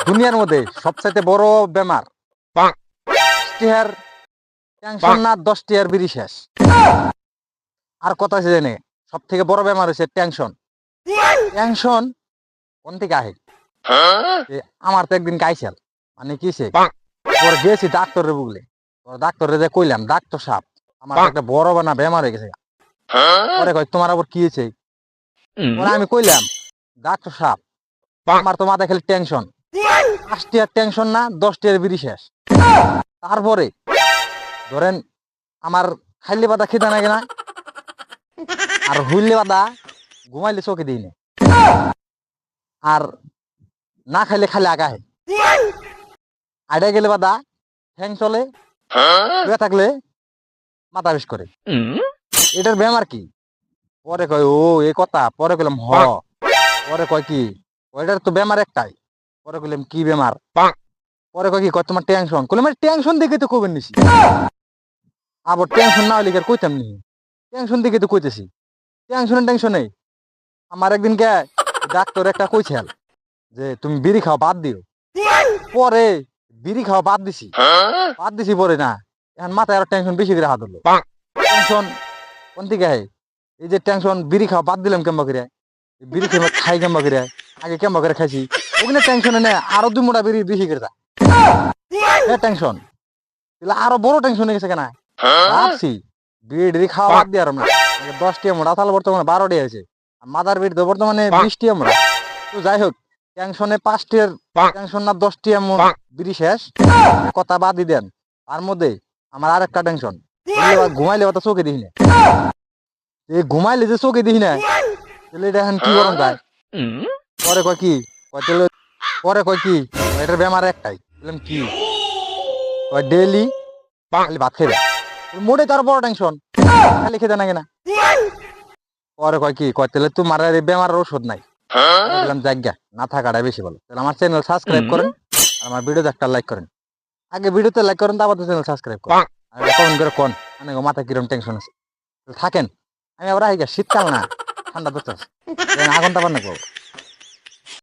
দুনিয়ার মধ্যে সবচাইতে বড় বেমার টিয়ার টেনশন না 10 টিয়ার বিড়ি শেষ। আর কথা আছে জানে সব থেকে বড় বেমার হচ্ছে টেনশন। টেনশন কোন থেকে আহে? আমার তো একদিন গাইছিল মানে কিসে পরে গেছি ডাক্তারের বুগলে, ডাক্তারে যে কইলাম ডাক্তার সাহেব আমার একটা বড় বানা বেমার হয়ে গেছে। পরে কয় তোমার আবার কি হয়েছে? পরে আমি কইলাম ডাক্তার সাহেব আমার তো মাথায় খালি টেনশন, 5 টিয়ার টেনশন না 10 টিয়ার বিড়ি শেষ। তারপরে ধরেন আমার খাইলে বাদা খেতে না কেনা আর হুইলে বাদা ঘুমাইলে চোখে দিই না, আর না খাইলে খালি আগাহে আইডা গেলে বাদা ঠ্যাং চলে, শুয়ে থাকলে মাথা বিষ করে। এটার বেমার কি? পরে কয় ও এই কথা। পরে কইলাম হ। পরে কয় কি ওইটার তো বেমার একটাই। পরে কইলাম কি বেমার? পরে কয় কি কয় তোমার টেনশন। কইলাম টেনশন দেখে তো কবেন নিছি, আবার টেনশন না হইলে কি আর কইতাম নি? টেনশন দেখে তো কইতেছি। টেনশনে আমার একদিন কে ডাক্তার একটা কইছেন যে তুমি বিড়ি খাওয়া বাদ দিও। পরে বিড়ি খাওয়া বাদ দিছি পরে না এখন মাথায় আরো টেনশন বেশি করে হাত হলো। টেনশন কোন থেকে আহে? এই যে টেনশন বিড়ি খাওয়া বাদ দিলাম কেমবা করে, বিড়ি খেয়ে খাই কেমবা করে, আগে কেমবা করে খাইছি ওখানে টেনশনে নে আরো 2 মোটা বিড়ি বেশি করে টেনশন আরো বড় টেনশন হয়ে গেছে কেন ভাবছি বিড়ি খাওয়া বাদ দিয়ে আর না 10 টিয়া মোটা তাহলে বর্তমানে 12 টিয়া হয়েছে, মাদার বিড়ি তো বর্তমানে 20 টিয়া মোটা। তো যাই হোক টেনশনে 5 টিয়ার টেনশন না 10 টিয়া বিড়ি শেষ কথা বাদই দেন। তার মধ্যে আমার আরেকটা টেনশন, ঘুমাইলে তো চোখে দেখি না। এই ঘুমাইলে যে চোখে দেখি না তাহলে এটা এখন কি করুন যায়? পরে কয় কি পরে কয় কি এটার বেমার একটাই। বললাম কি? কয় ডেইলি খালি ভাত খেয়ে মোটে তার বড় টেনশন খালি খেতে না কেনা। পরে কয় কি কয় তাহলে তোমার এই বেমারের ওষুধ নাই। বললাম জায়গা না থাকাটাই বেশি ভালো। তাহলে আমার চ্যানেল সাবস্ক্রাইব করেন আর আমার ভিডিওতে একটা লাইক করেন। আগে ভিডিওতে লাইক করেন তারপর চ্যানেল সাবস্ক্রাইব করেন। আর কমেন্ট করে কোন মানে মাথা কিরম টেনশন আছে থাকেন। আমি আবার শীতকাল না ঠান্ডা ধরতে আগুন তাবার না।